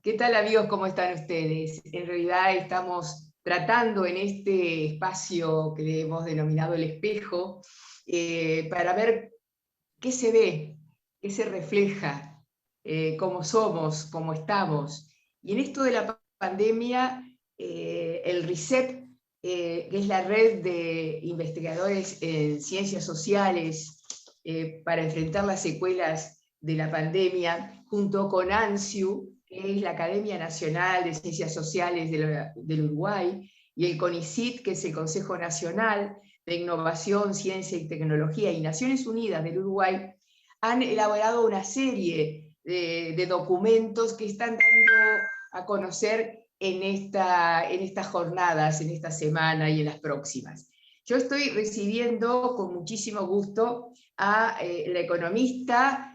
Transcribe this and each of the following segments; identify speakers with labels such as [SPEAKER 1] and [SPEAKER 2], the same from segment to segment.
[SPEAKER 1] ¿Qué tal, amigos? ¿Cómo están ustedes? En realidad estamos tratando en este espacio que le hemos denominado el espejo, para ver qué se ve, qué se refleja, cómo somos, cómo estamos. Y en esto de la pandemia, el RESET, que es la red de investigadores en ciencias sociales para enfrentar las secuelas de la pandemia, junto con ANSIU, que es la Academia Nacional de Ciencias Sociales del Uruguay, y el CONICIT, que es el Consejo Nacional de Innovación, Ciencia y Tecnología, y Naciones Unidas del Uruguay, han elaborado una serie de documentos que están dando a conocer en estas jornadas, en esta semana y en las próximas. Yo estoy recibiendo con muchísimo gusto a la economista.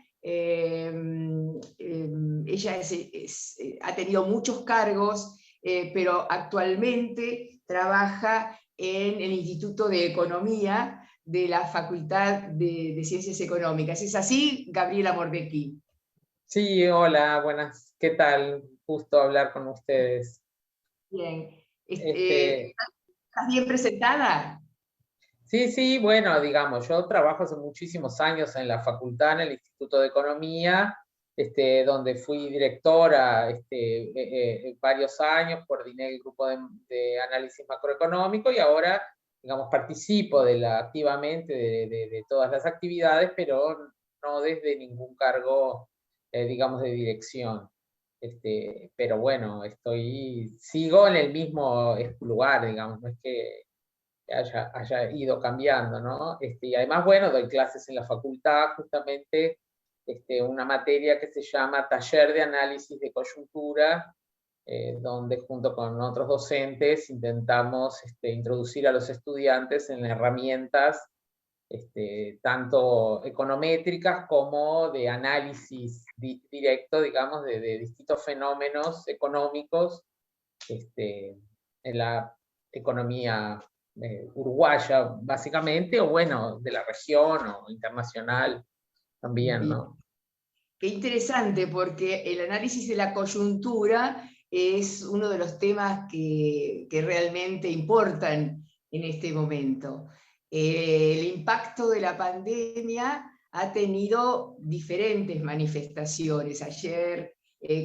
[SPEAKER 1] Ella ha tenido muchos cargos, pero actualmente trabaja en el Instituto de Economía de la Facultad de Ciencias Económicas. ¿Es así, Gabriela Mordecki?
[SPEAKER 2] Sí, hola, buenas, ¿qué tal? Gusto hablar con ustedes.
[SPEAKER 1] Bien.
[SPEAKER 2] Este,
[SPEAKER 1] ¿Estás bien presentada?
[SPEAKER 2] sí, sí, bueno, digamos, yo trabajo hace muchísimos años en la facultad, en el Instituto de Economía, donde fui directora varios años, coordiné el grupo de análisis macroeconómico y ahora, digamos, participo activamente de todas las actividades, pero no desde ningún cargo, digamos, de dirección. Pero bueno, sigo en el mismo lugar, digamos, no es que haya ido cambiando, ¿no? Y además, bueno, doy clases en la facultad, justamente, una materia que se llama Taller de Análisis de Coyuntura, donde junto con otros docentes intentamos introducir a los estudiantes en herramientas tanto econométricas como de análisis directo, digamos, de distintos fenómenos económicos en la economía uruguaya, básicamente, o bueno, de la región o internacional también,
[SPEAKER 1] Bien.
[SPEAKER 2] ¿no?
[SPEAKER 1] Qué interesante, porque el análisis de la coyuntura es uno de los temas que realmente importan en este momento. El impacto de la pandemia ha tenido diferentes manifestaciones. Ayer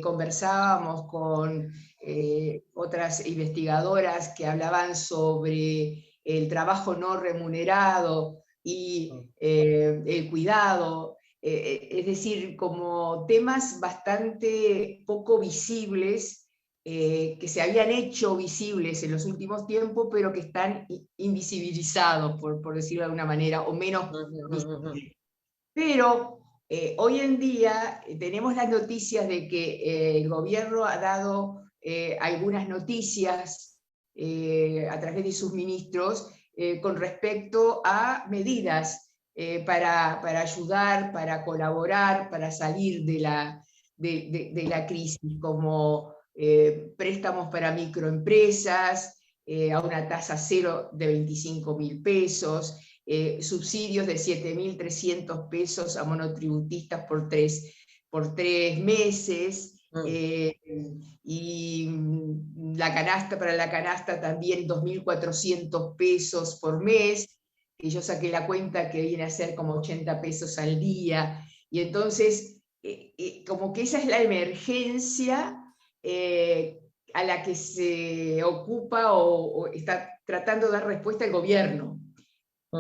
[SPEAKER 1] conversábamos con otras investigadoras que hablaban sobre el trabajo no remunerado y el cuidado, es decir, como temas bastante poco visibles, que se habían hecho visibles en los últimos tiempos, pero que están invisibilizados, por decirlo de alguna manera, o menos visibles. Pero hoy en día tenemos las noticias de que el gobierno ha dado algunas noticias a través de sus ministros con respecto a medidas para ayudar, para colaborar, para salir de la crisis, como préstamos para microempresas a una tasa cero de 25.000 pesos, subsidios de 7.300 pesos a monotributistas por tres meses, y la canasta para la canasta también 2.400 pesos por mes, que yo saqué la cuenta que viene a ser como 80 pesos al día, y entonces como que esa es la emergencia a la que se ocupa o está tratando de dar respuesta el gobierno.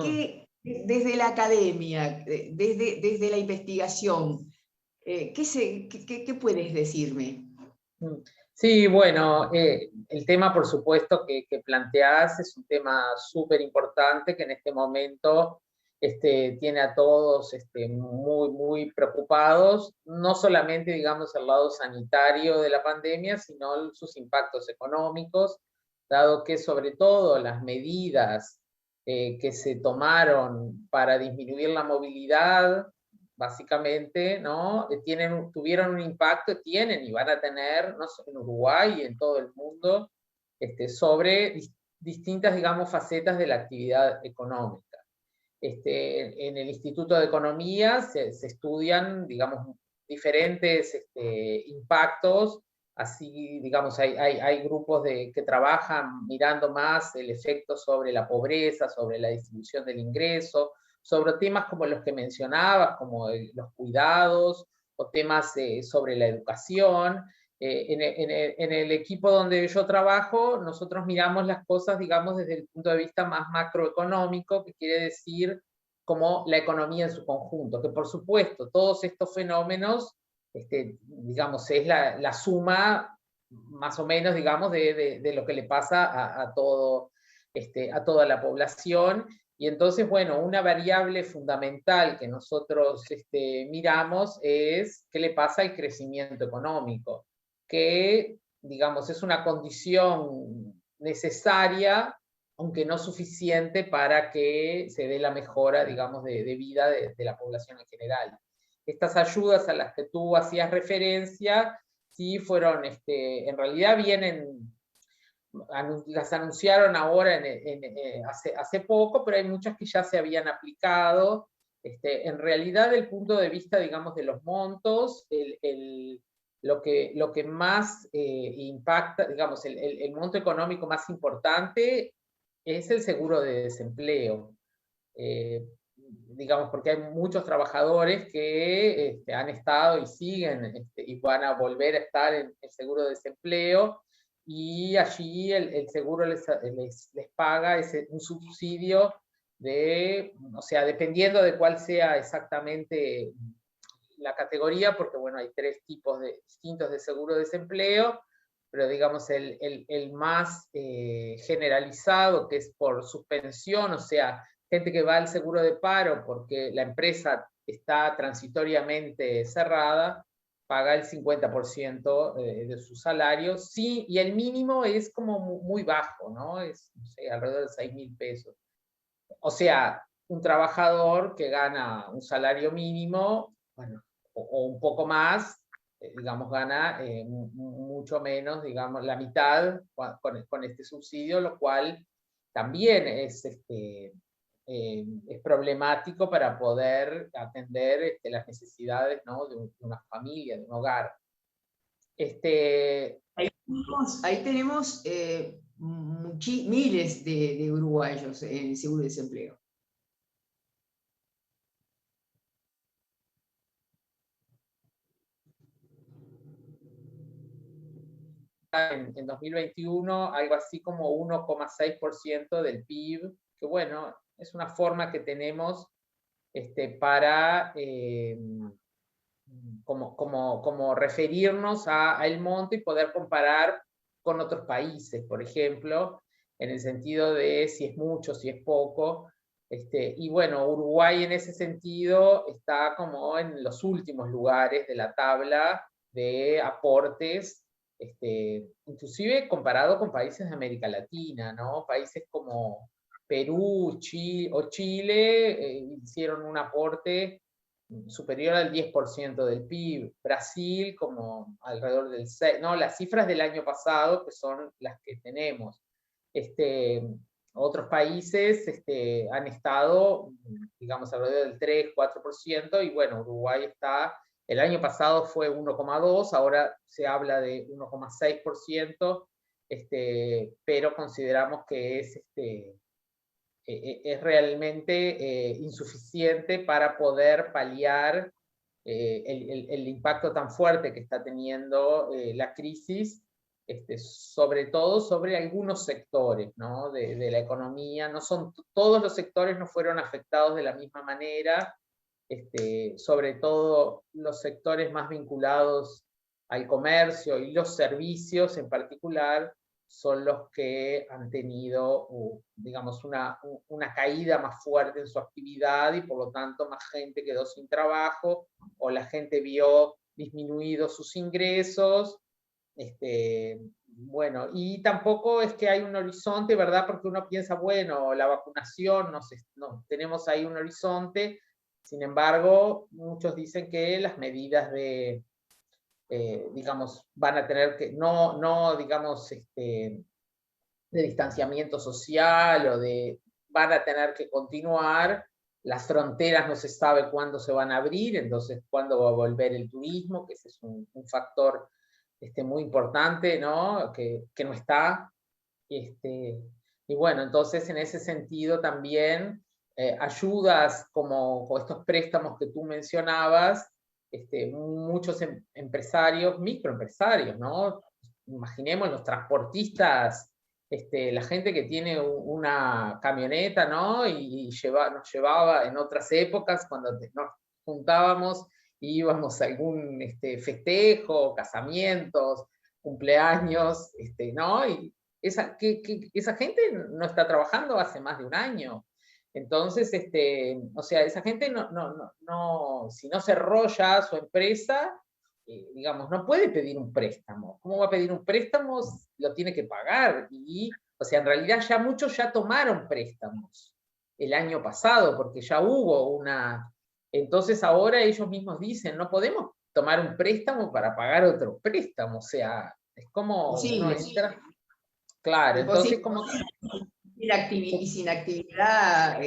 [SPEAKER 1] ¿Qué, desde la academia, desde la investigación, qué puedes decirme?
[SPEAKER 2] Sí, bueno, el tema, por supuesto, que planteás es un tema súper importante que en este momento tiene a todos muy, muy preocupados, no solamente, digamos, el lado sanitario de la pandemia, sino sus impactos económicos, dado que sobre todo las medidas que se tomaron para disminuir la movilidad, básicamente, ¿no? Tuvieron un impacto, tienen y van a tener, no solo en Uruguay y en todo el mundo, sobre distintas, digamos, facetas de la actividad económica. En el Instituto de Economía se estudian, digamos, diferentes impactos Así, digamos, hay grupos que trabajan mirando más el efecto sobre la pobreza, sobre la distribución del ingreso, sobre temas como los que mencionabas, como los cuidados, o temas sobre la educación. En el equipo donde yo trabajo, nosotros miramos las cosas, digamos, desde el punto de vista más macroeconómico, que quiere decir como la economía en su conjunto, que por supuesto todos estos fenómenos, digamos, es la suma más o menos, digamos, de lo que le pasa a toda la población. Y entonces, bueno, una variable fundamental que nosotros miramos es qué le pasa al crecimiento económico, que, digamos, es una condición necesaria, aunque no suficiente para que se dé la mejora, digamos, de vida de la población en general. Estas ayudas a las que tú hacías referencia, sí fueron, en realidad vienen, las anunciaron ahora hace poco, pero hay muchas que ya se habían aplicado. En realidad, del punto de vista, digamos, de los montos, lo que más impacta, digamos, el monto económico más importante es el seguro de desempleo. Digamos, porque hay muchos trabajadores que han estado y siguen y van a volver a estar en el seguro de desempleo, y allí el seguro les paga un subsidio o sea, dependiendo de cuál sea exactamente la categoría, porque bueno, hay 3 tipos distintos de seguro de desempleo, pero digamos el más generalizado, que es por suspensión, o sea, gente que va al seguro de paro porque la empresa está transitoriamente cerrada, paga el 50% de su salario, sí, y el mínimo es como muy bajo, ¿no? Es, no sé, alrededor de 6.000 pesos. O sea, un trabajador que gana un salario mínimo, bueno, o un poco más, digamos, gana mucho menos, digamos, la mitad con este subsidio, lo cual también es problemático para poder atender las necesidades, ¿no?, de una familia, de un hogar.
[SPEAKER 1] Ahí tenemos miles de uruguayos en el seguro de desempleo.
[SPEAKER 2] En 2021 algo así como 1,6% del PIB, que bueno, es una forma que tenemos para como referirnos al monto y poder comparar con otros países, por ejemplo, en el sentido de si es mucho, si es poco. Y bueno, Uruguay en ese sentido está como en los últimos lugares de la tabla de aportes, inclusive comparado con países de América Latina, ¿no? Países como Perú, Chile hicieron un aporte superior al 10% del PIB. Brasil como alrededor del 6%, no, las cifras del año pasado, que son las que tenemos. Otros países han estado, digamos, alrededor del 3-4%, y bueno, Uruguay está, el año pasado fue 1,2%, ahora se habla de 1,6%, pero consideramos que es realmente insuficiente para poder paliar el impacto tan fuerte que está teniendo la crisis, sobre todo sobre algunos sectores, ¿no?, de la economía. No son, todos los sectores no fueron afectados de la misma manera, sobre todo los sectores más vinculados al comercio y los servicios en particular son los que han tenido, digamos, una caída más fuerte en su actividad, y por lo tanto más gente quedó sin trabajo, o la gente vio disminuidos sus ingresos. Bueno, y tampoco es que hay un horizonte, ¿verdad? Porque uno piensa, bueno, la vacunación, no, tenemos ahí un horizonte. Sin embargo, muchos dicen que las medidas digamos, van a tener que, no digamos, de distanciamiento social van a tener que continuar. Las fronteras no se sabe cuándo se van a abrir, entonces cuándo va a volver el turismo, que ese es un factor muy importante, ¿no? Que no está. Y bueno, entonces en ese sentido también ayudas como estos préstamos que tú mencionabas, muchos empresarios, microempresarios, ¿no? Imaginemos los transportistas, la gente que tiene una camioneta, ¿no? Y nos llevaba en otras épocas cuando nos juntábamos y íbamos a algún festejo, casamientos, cumpleaños, ¿no? Y esa gente no está trabajando hace más de un año. Entonces, o sea, esa gente si no cerró ya su empresa, digamos, no puede pedir un préstamo. ¿Cómo va a pedir un préstamo? Lo tiene que pagar. O sea, en realidad ya muchos ya tomaron préstamos el año pasado, porque ya hubo una... Entonces ahora ellos mismos dicen, no podemos tomar un préstamo para pagar otro préstamo. O sea, es como uno
[SPEAKER 1] Imposible.
[SPEAKER 2] entra... Claro, entonces
[SPEAKER 1] Imposible.
[SPEAKER 2] como...
[SPEAKER 1] Y sin actividad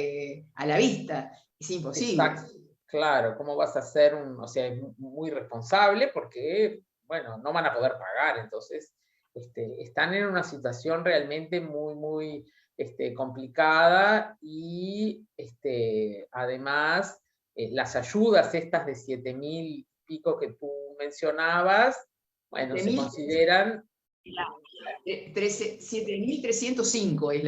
[SPEAKER 1] a la vista, es imposible.
[SPEAKER 2] Exacto, claro, ¿cómo vas a hacer o sea, es muy responsable porque, bueno, no van a poder pagar, entonces están en una situación realmente muy complicada y además las ayudas estas de 7.000 y pico que tú mencionabas, bueno, se
[SPEAKER 1] 7.000,
[SPEAKER 2] consideran...
[SPEAKER 1] 7.305 es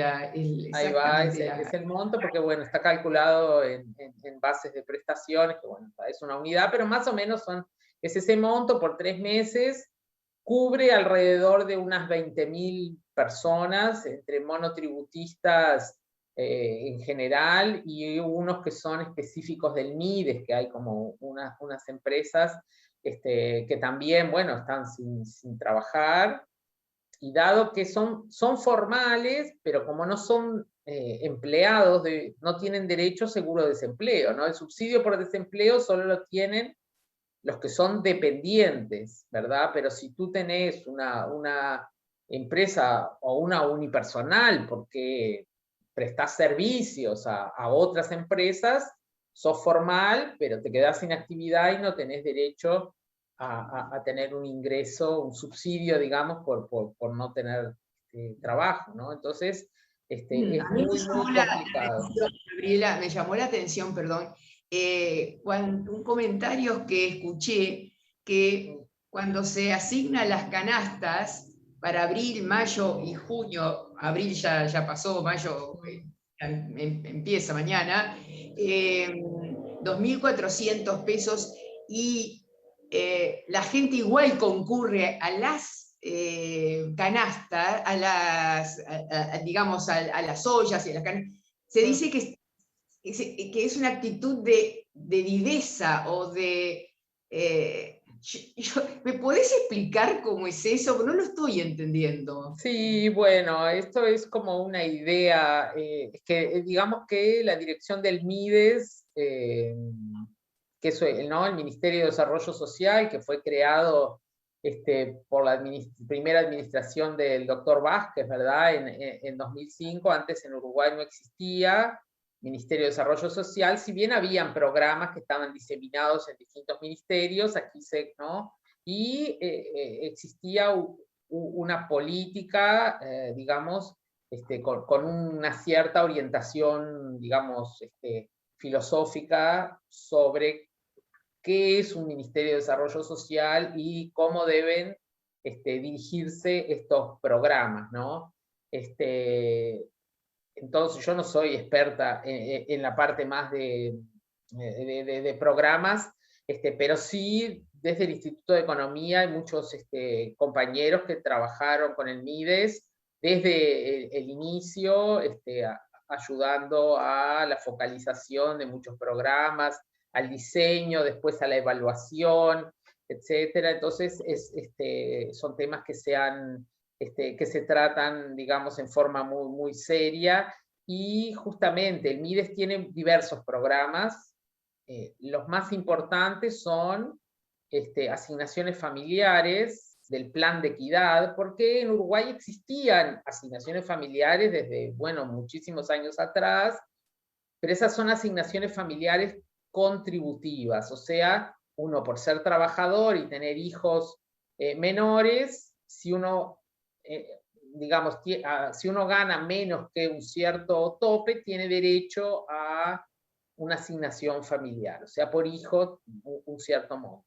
[SPEAKER 2] Ahí va,
[SPEAKER 1] exactamente
[SPEAKER 2] es el monto, porque bueno, está calculado en bases de prestaciones, que bueno, es una unidad, pero más o menos es ese monto por 3 meses, cubre alrededor de unas 20.000 personas, entre monotributistas en general y unos que son específicos del MIDES, que hay como unas empresas que también, bueno, están sin trabajar. Y dado que son formales, pero como no son empleados, no tienen derecho a seguro de desempleo, ¿no? El subsidio por desempleo solo lo tienen los que son dependientes, ¿verdad? Pero si tú tenés una empresa o una unipersonal porque prestás servicios a otras empresas, sos formal, pero te quedás sin actividad y no tenés derecho a tener un ingreso, un subsidio, digamos, por no tener trabajo, ¿no? Entonces, es
[SPEAKER 1] a mí me
[SPEAKER 2] muy
[SPEAKER 1] llamó la
[SPEAKER 2] complicado.
[SPEAKER 1] atención, Gabriela, me llamó la atención, perdón, un comentario que escuché que cuando se asignan las canastas para abril, mayo y junio, abril ya pasó, mayo empieza mañana, 2.400 pesos y la gente igual concurre a las canastas, digamos, a las ollas y a las canastas. Se dice que es una actitud de viveza o de... ¿me podés explicar cómo es eso? No lo estoy entendiendo.
[SPEAKER 2] Sí, bueno, esto es como una idea, que digamos que la dirección del MIDES, que es el Ministerio de Desarrollo Social, que fue creado por la primera administración del doctor Vázquez, ¿verdad? En 2005, antes en Uruguay no existía Ministerio de Desarrollo Social, si bien habían programas que estaban diseminados en distintos ministerios, aquí ¿no? Y existía una política, digamos, con una cierta orientación, digamos, filosófica sobre qué es un Ministerio de Desarrollo Social y cómo deben dirigirse estos programas, ¿no? Entonces, yo no soy experta en la parte más de programas, pero sí desde el Instituto de Economía hay muchos compañeros que trabajaron con el MIDES desde el inicio, ayudando a la focalización de muchos programas, al diseño, después a la evaluación, etcétera. Entonces, son temas que que se tratan, digamos, en forma muy seria, y justamente el MIDES tiene diversos programas. Los más importantes son asignaciones familiares del plan de equidad, porque en Uruguay existían asignaciones familiares desde, bueno, muchísimos años atrás, pero esas son asignaciones familiares contributivas, o sea, uno por ser trabajador y tener hijos menores, si uno, digamos, si uno gana menos que un cierto tope, tiene derecho a una asignación familiar, o sea, por hijo, un cierto monto.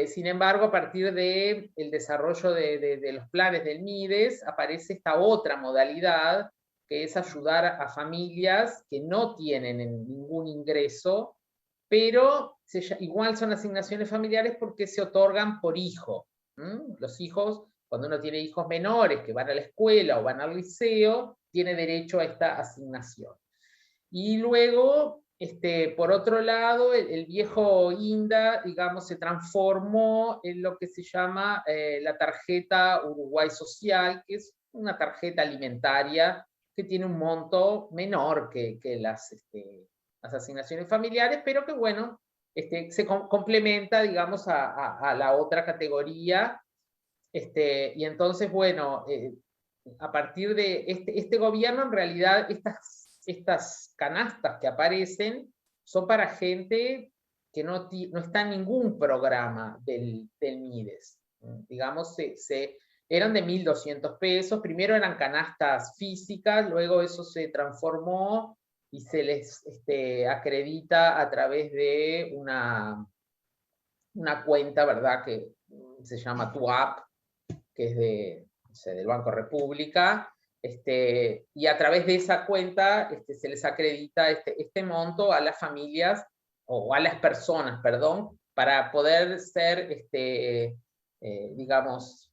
[SPEAKER 2] Sin embargo, a partir del desarrollo de los planes del MIDES, aparece esta otra modalidad, que es ayudar a familias que no tienen ningún ingreso, pero igual son asignaciones familiares porque se otorgan por hijo. Los hijos, cuando uno tiene hijos menores que van a la escuela o van al liceo, tiene derecho a esta asignación. Y luego, por otro lado, el viejo INDA, digamos, se transformó en lo que se llama la tarjeta Uruguay Social, que es una tarjeta alimentaria que tiene un monto menor que las asignaciones familiares, pero que, bueno, se complementa, digamos, a la otra categoría. Y entonces, bueno, a partir de este gobierno, en realidad, estas canastas que aparecen son para gente que no está en ningún programa del MIDES. Digamos, eran de 1.200 pesos, primero eran canastas físicas, luego eso se transformó y se les acredita a través de una cuenta, ¿verdad?, que se llama TUAP, que es del Banco República, y a través de esa cuenta se les acredita este monto a las familias, o a las personas, perdón, para poder ser, digamos,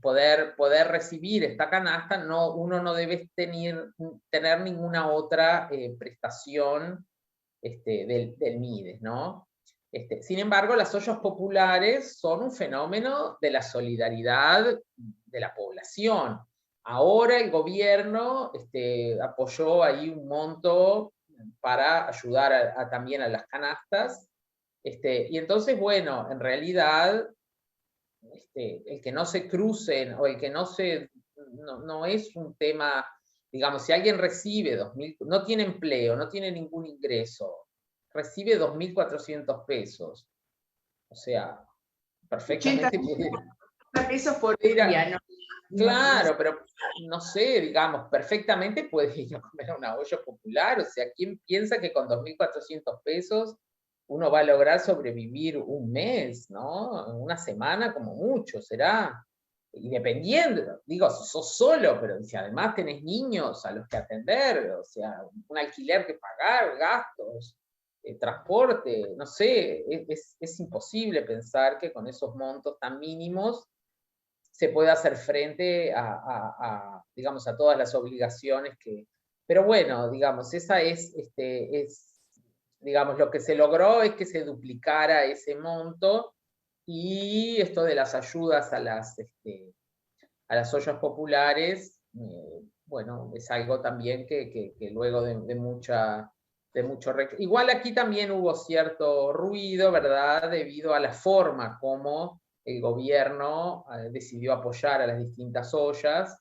[SPEAKER 2] poder recibir esta canasta. Uno no debe tener ninguna otra prestación del MIDES, ¿no? Sin embargo, las ollas populares son un fenómeno de la solidaridad de la población. Ahora el gobierno apoyó ahí un monto para ayudar también a las canastas. Y entonces, bueno, en realidad, el que no se crucen, o el que no es un tema, digamos, si alguien recibe 2.000, no tiene empleo, no tiene ningún ingreso, recibe 2.400 pesos. O sea, perfectamente
[SPEAKER 1] 80 pesos por día, ¿no?
[SPEAKER 2] Claro, pero no sé, digamos, perfectamente puede ir a comer a una olla popular. O sea, ¿quién piensa que con 2.400 pesos uno va a lograr sobrevivir un mes, ¿no? Una semana como mucho, será. Y dependiendo, digo, si sos solo, pero si además tenés niños a los que atender, o sea, un alquiler que pagar, gastos, transporte, no sé, es imposible pensar que con esos montos tan mínimos se puede hacer frente digamos, a todas las obligaciones que... Pero bueno, digamos, esa digamos, lo que se logró es que se duplicara ese monto, y esto de las ayudas a las ollas populares, bueno, es algo también que luego de mucho... Igual aquí también hubo cierto ruido, ¿verdad?, debido a la forma como el gobierno decidió apoyar a las distintas ollas,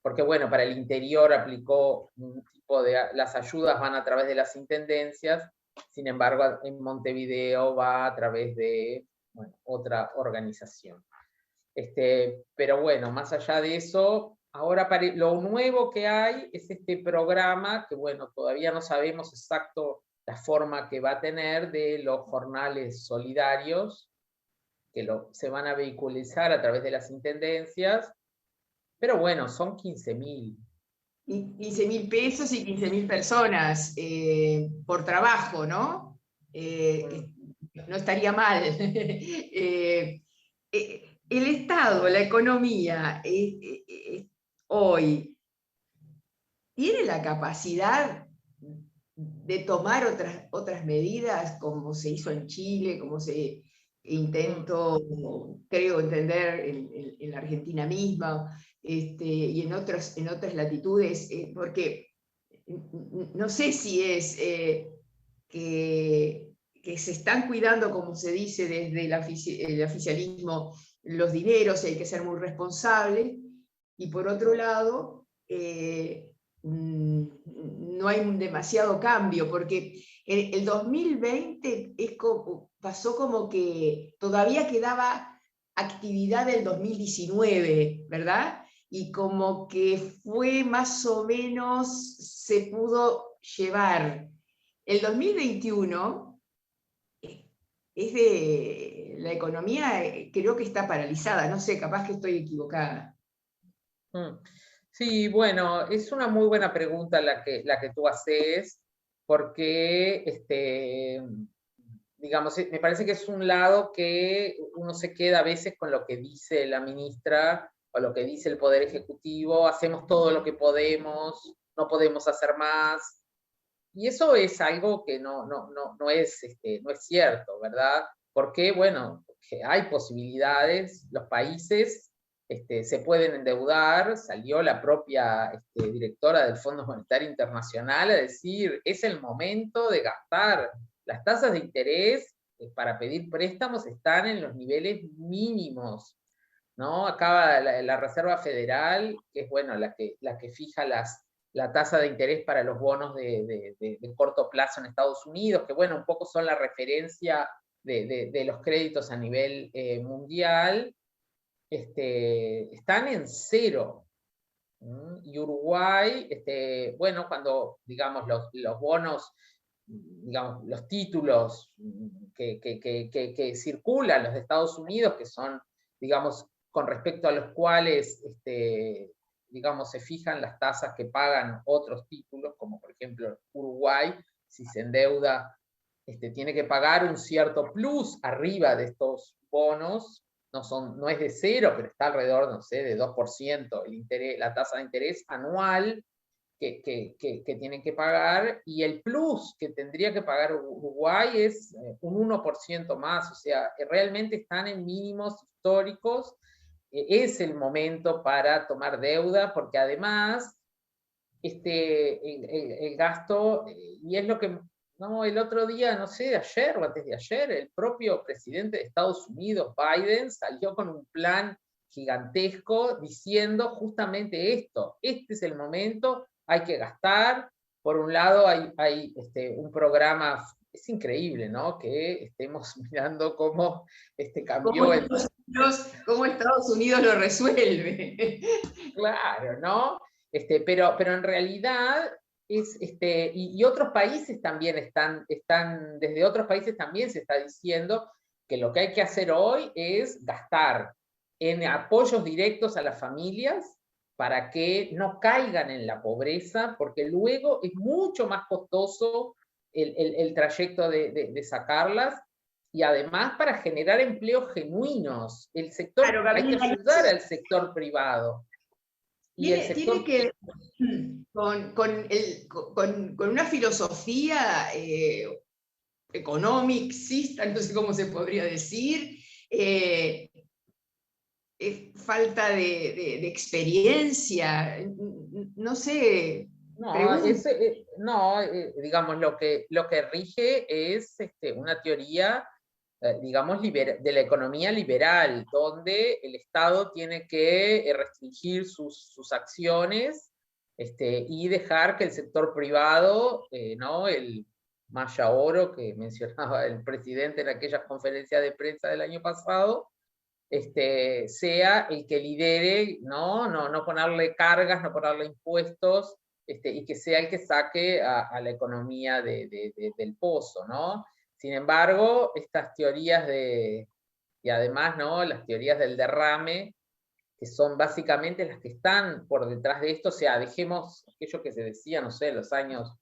[SPEAKER 2] porque, bueno, para el interior aplicó un tipo de... Las ayudas van a través de las intendencias, sin embargo, en Montevideo va a través de, bueno, otra organización. Pero bueno, más allá de eso, ahora lo nuevo que hay es este programa, que, bueno, todavía no sabemos exacto la forma que va a tener, de los jornales solidarios, que se van a vehiculizar a través de las intendencias, pero bueno, son 15.000.
[SPEAKER 1] 15.000 pesos y 15.000 personas por trabajo, ¿no? No estaría mal. El Estado, la economía, hoy, ¿tiene la capacidad de tomar otras medidas, como se hizo en Chile, como se intentó, creo entender, en la Argentina misma, y en otras latitudes? Porque no sé si es que se están cuidando, como se dice desde el oficialismo, los dineros, y hay que ser muy responsable, y por otro lado, no hay demasiado cambio, porque el 2020 pasó como que todavía quedaba actividad del 2019, ¿verdad? Y como que fue más o menos, se pudo llevar. El 2021 es de la economía, creo que está paralizada, no sé, capaz que estoy equivocada.
[SPEAKER 2] Mm. Sí, bueno, es una muy buena pregunta la que tú haces, porque, digamos, me parece que es un lado que uno se queda a veces con lo que dice la ministra o lo que dice el Poder Ejecutivo, hacemos todo lo que podemos, no podemos hacer más, y eso es algo que no es cierto, ¿verdad? Porque, bueno, que hay posibilidades, los países se pueden endeudar, salió la propia directora del Fondo Monetario Internacional a decir, es el momento de gastar. Las tasas de interés para pedir préstamos están en los niveles mínimos, ¿no? Acá la Reserva Federal, que es, bueno, la que fija la tasa de interés para los bonos de corto plazo en Estados Unidos, que, bueno, un poco son la referencia de los créditos a nivel mundial, están en cero. Y Uruguay, bueno, cuando, digamos, los bonos, digamos, los títulos que circulan, los de Estados Unidos, que son, digamos, con respecto a los cuales, digamos, se fijan las tasas que pagan otros títulos, como por ejemplo Uruguay, si se endeuda, tiene que pagar un cierto plus arriba de estos bonos, no es de cero, pero está alrededor, no sé, de 2% el interés, la tasa de interés anual que tienen que pagar, y el plus que tendría que pagar Uruguay es un 1% más, o sea, realmente están en mínimos históricos, es el momento para tomar deuda, porque además el gasto, y es lo que, no, el otro día, no sé, ayer o antes de ayer, el propio presidente de Estados Unidos, Biden, salió con un plan gigantesco diciendo justamente esto, este es el momento, hay que gastar. Por un lado hay un programa, es increíble, ¿no? Que estemos mirando cómo cambió el...
[SPEAKER 1] ¿Cómo Estados Unidos lo resuelve?
[SPEAKER 2] Claro, ¿no? Pero en realidad y otros países también desde otros países también se está diciendo que lo que hay que hacer hoy es gastar en apoyos directos a las familias para que no caigan en la pobreza, porque luego es mucho más costoso el trayecto de sacarlas, y además para generar empleos genuinos.
[SPEAKER 1] Claro,
[SPEAKER 2] Hay que
[SPEAKER 1] Gabriela,
[SPEAKER 2] ayudar al sector privado. Y el
[SPEAKER 1] tiene
[SPEAKER 2] sector...
[SPEAKER 1] que ver con una filosofía economicista, no sé cómo se podría decir, falta de experiencia, no sé,
[SPEAKER 2] No,
[SPEAKER 1] pregunto.
[SPEAKER 2] no, digamos, lo que rige es una teoría, digamos, de la economía liberal, donde el Estado tiene que restringir sus acciones, y dejar que el sector privado, ¿no? El Maya Oro que mencionaba el presidente en aquella conferencia de prensa del año pasado, sea el que lidere, no ponerle cargas, no ponerle impuestos, y que sea el que saque a la economía del pozo, ¿no? Sin embargo, estas teorías y además, ¿no? Las teorías del derrame, que son básicamente las que están por detrás de esto, o sea, dejemos aquello que se decía, no sé, en los años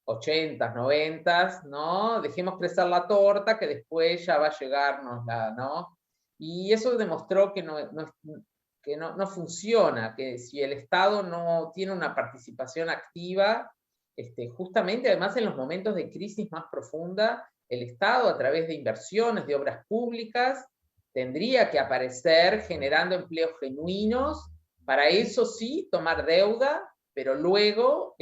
[SPEAKER 2] 80, 90, ¿no? Dejemos crecer la torta, que después ya va a llegarnos ¿no? Y eso demostró que no funciona, que si el Estado no tiene una participación activa, justamente además en los momentos de crisis más profunda, el Estado a través de inversiones, de obras públicas, tendría que aparecer generando empleos genuinos, para eso sí, tomar deuda, pero luego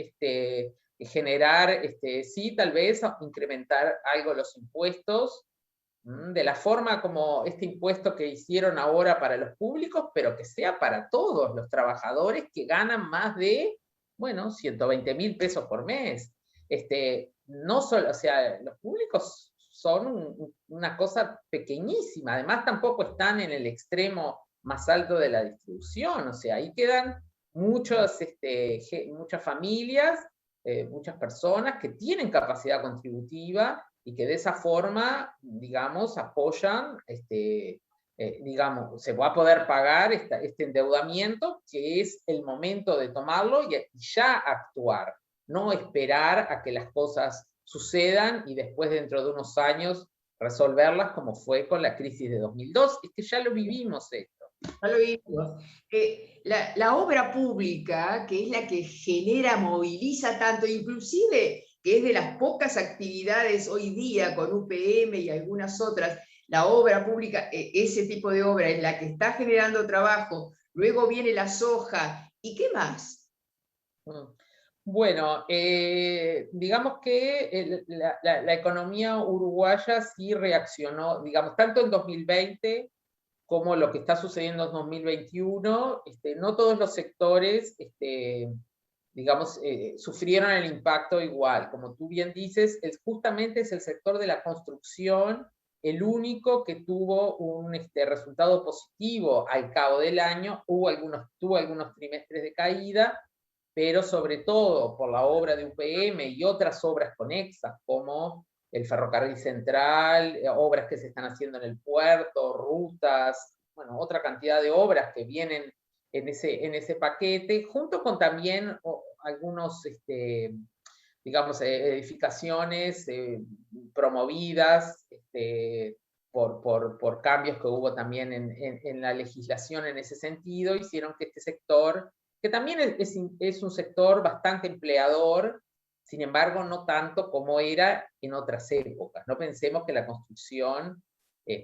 [SPEAKER 2] generar, sí, tal vez incrementar algo los impuestos, de la forma como este impuesto que hicieron ahora para los públicos, pero que sea para todos los trabajadores que ganan más de, bueno, 120.000 pesos por mes. No solo, o sea, los públicos son una cosa pequeñísima. Además, tampoco están en el extremo más alto de la distribución. O sea, ahí quedan muchas familias, muchas personas que tienen capacidad contributiva y que de esa forma, digamos, apoyan, digamos, se va a poder pagar este endeudamiento, que es el momento de tomarlo y ya actuar, no esperar a que las cosas sucedan y después dentro de unos años resolverlas como fue con la crisis de 2002. Es que ya lo vivimos esto.
[SPEAKER 1] Ya lo vimos. La obra pública, que es la que genera, moviliza tanto, inclusive que es de las pocas actividades hoy día con UPM y algunas otras, la obra pública, ese tipo de obra es la que está generando trabajo, luego viene la soja, ¿y qué más?
[SPEAKER 2] Bueno, digamos que la economía uruguaya sí reaccionó, digamos, tanto en 2020 como lo que está sucediendo en 2021, no todos los sectores, digamos, sufrieron el impacto igual. Como tú bien dices, justamente es el sector de la construcción el único que tuvo un resultado positivo al cabo del año. Tuvo algunos trimestres de caída, pero sobre todo por la obra de UPM y otras obras conexas, como el ferrocarril central, obras que se están haciendo en el puerto, rutas, bueno, otra cantidad de obras que vienen en ese paquete, junto con también algunos, digamos, edificaciones promovidas por cambios que hubo también en la legislación en ese sentido, hicieron que este sector, que también es un sector bastante empleador, sin embargo, no tanto como era en otras épocas. No pensemos que la construcción,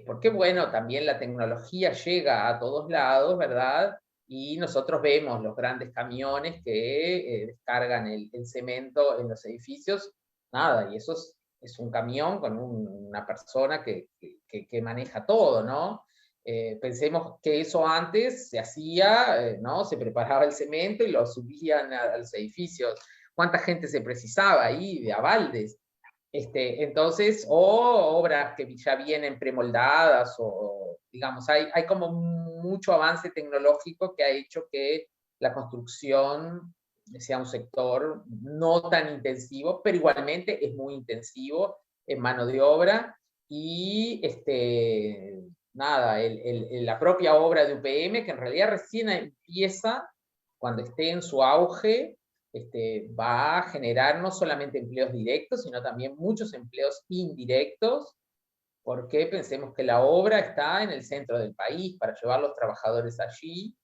[SPEAKER 2] porque bueno, también la tecnología llega a todos lados, ¿verdad? Y nosotros vemos los grandes camiones que descargan el cemento en los edificios, nada, y eso es un camión con una persona que maneja todo, ¿no? Pensemos que eso antes se hacía, ¿no? Se preparaba el cemento y lo subían a los edificios. ¿Cuánta gente se precisaba ahí de abaldes? Entonces, o obras que ya vienen premoldadas, o digamos, hay como mucho avance tecnológico que ha hecho que la construcción sea un sector no tan intensivo, pero igualmente es muy intensivo en mano de obra. Y nada, la propia obra de UPM, que en realidad recién empieza cuando esté en su auge, va a generar no solamente empleos directos, sino también muchos empleos indirectos, porque pensemos que la obra está en el centro del país. Para llevar los trabajadores allí,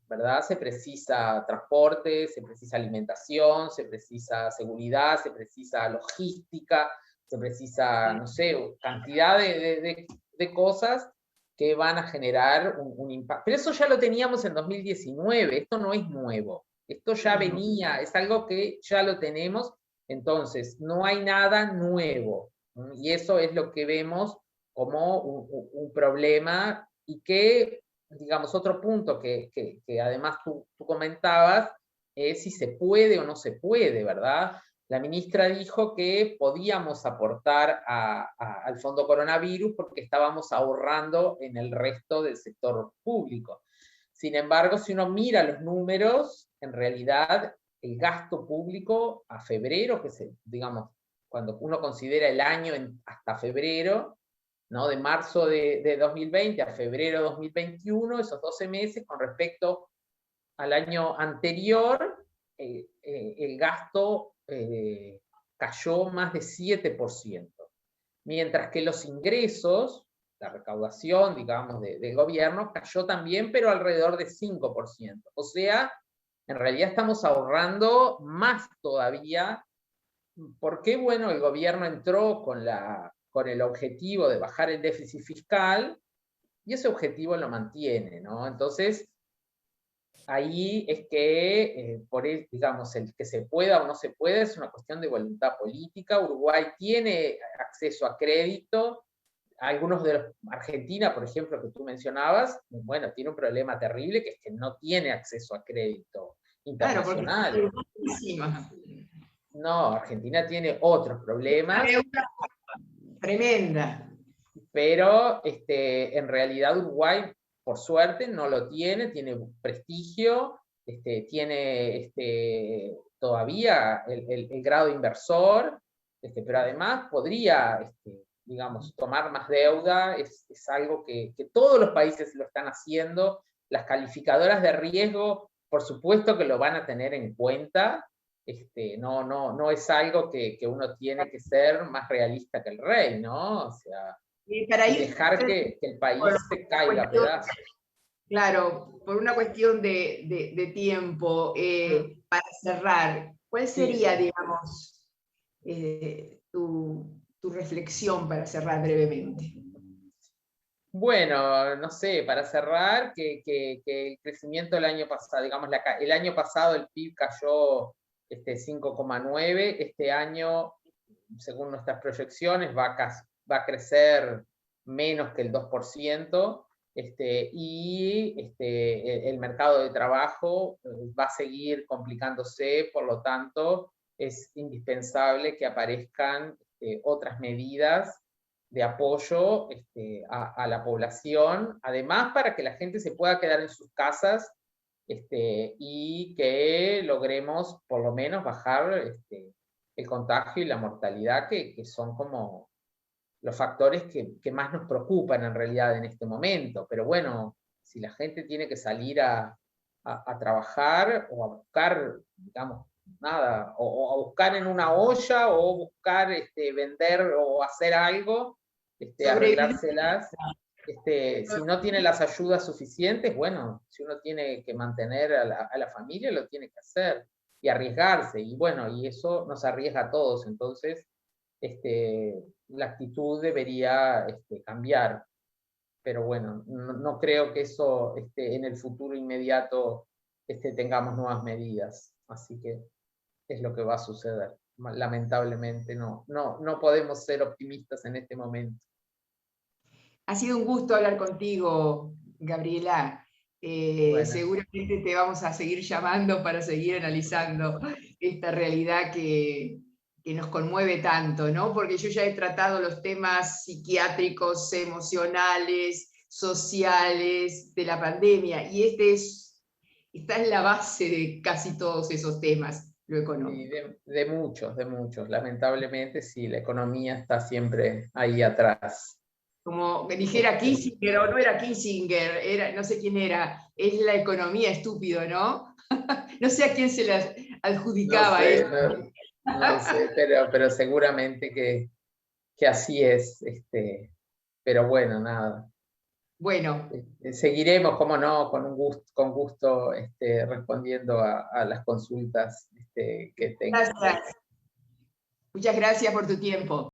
[SPEAKER 2] ¿verdad? Se precisa transporte, se precisa alimentación, se precisa seguridad, se precisa logística, se precisa, no sé, cantidad de cosas que van a generar un impacto. Pero eso ya lo teníamos en 2019, esto no es nuevo. Esto ya venía, es algo que ya lo tenemos, entonces no hay nada nuevo. Y eso es lo que vemos como un problema, y que, digamos, otro punto que además tú comentabas, es si se puede o no se puede, ¿verdad? La ministra dijo que podíamos aportar al fondo coronavirus porque estábamos ahorrando en el resto del sector público. Sin embargo, si uno mira los números, en realidad el gasto público a febrero, digamos, cuando uno considera el año hasta febrero, ¿no? De marzo de 2020 a febrero de 2021, esos 12 meses con respecto al año anterior, el gasto cayó más de 7%, mientras que los ingresos, la recaudación, digamos, del gobierno, cayó también, pero alrededor de 5%. O sea, en realidad estamos ahorrando más todavía. ¿Por qué? Bueno, el gobierno entró con el objetivo de bajar el déficit fiscal, y ese objetivo lo mantiene, ¿no? Entonces, ahí es que, digamos, el que se pueda o no se pueda es una cuestión de voluntad política. Uruguay tiene acceso a crédito. Algunos de los, Argentina, por ejemplo, que tú mencionabas, bueno, tiene un problema terrible, que es que no tiene acceso a crédito internacional.
[SPEAKER 1] Claro, porque
[SPEAKER 2] no, Argentina tiene otros problemas.
[SPEAKER 1] Tremenda.
[SPEAKER 2] Pero en realidad Uruguay, por suerte, no lo tiene prestigio, tiene todavía el grado inversor, pero además podría, digamos, tomar más deuda, es algo que todos los países lo están haciendo. Las calificadoras de riesgo, por supuesto que lo van a tener en cuenta. No es algo que uno tiene que ser más realista que el rey, ¿no? O sea,
[SPEAKER 1] Para
[SPEAKER 2] y
[SPEAKER 1] ir
[SPEAKER 2] dejar que el país se caiga a pedazos.
[SPEAKER 1] claro, por una cuestión de tiempo, para cerrar, ¿cuál
[SPEAKER 2] Sí,
[SPEAKER 1] sería,
[SPEAKER 2] sí.
[SPEAKER 1] digamos, tu reflexión para cerrar brevemente?
[SPEAKER 2] Bueno, no sé, para cerrar, que el crecimiento del año pasado, digamos, el año pasado el PIB cayó 5,9, este año, según nuestras proyecciones, va a crecer menos que el 2%, y el mercado de trabajo va a seguir complicándose, por lo tanto, es indispensable que aparezcan otras medidas de apoyo a la población, además para que la gente se pueda quedar en sus casas, y que logremos por lo menos bajar el contagio y la mortalidad, que son como los factores que más nos preocupan en realidad en este momento. Pero bueno, si la gente tiene que salir a trabajar o a buscar, digamos, nada, o a buscar en una olla o buscar vender o hacer algo,
[SPEAKER 1] Sobrevivir.
[SPEAKER 2] arreglárselas. Si no tiene las ayudas suficientes, bueno, si uno tiene que mantener a la familia, lo tiene que hacer y arriesgarse. Y bueno, y eso nos arriesga a todos. Entonces, la actitud debería cambiar. Pero bueno, no creo que eso en el futuro inmediato tengamos nuevas medidas. Así que es lo que va a suceder. Lamentablemente no podemos ser optimistas en este momento.
[SPEAKER 1] Ha sido un gusto hablar contigo, Gabriela.
[SPEAKER 2] Bueno,
[SPEAKER 1] Seguramente te vamos a seguir llamando para seguir analizando esta realidad que nos conmueve tanto, ¿no? Porque yo ya he tratado los temas psiquiátricos, emocionales, sociales de la pandemia, y esta es la base de casi todos esos temas, lo
[SPEAKER 2] sí,
[SPEAKER 1] económico.
[SPEAKER 2] de muchos. Lamentablemente, sí, la economía está siempre ahí atrás.
[SPEAKER 1] Como que dijera Kissinger, o no era Kissinger, era, no sé quién era, es la economía estúpido, ¿no? No sé a quién se la
[SPEAKER 2] No
[SPEAKER 1] adjudicaba eso.
[SPEAKER 2] sé, no sé, pero seguramente que así es. Pero bueno, nada.
[SPEAKER 1] Bueno,
[SPEAKER 2] Seguiremos, como no, con gusto respondiendo a las consultas que tengan.
[SPEAKER 1] gracias. Muchas gracias por tu tiempo.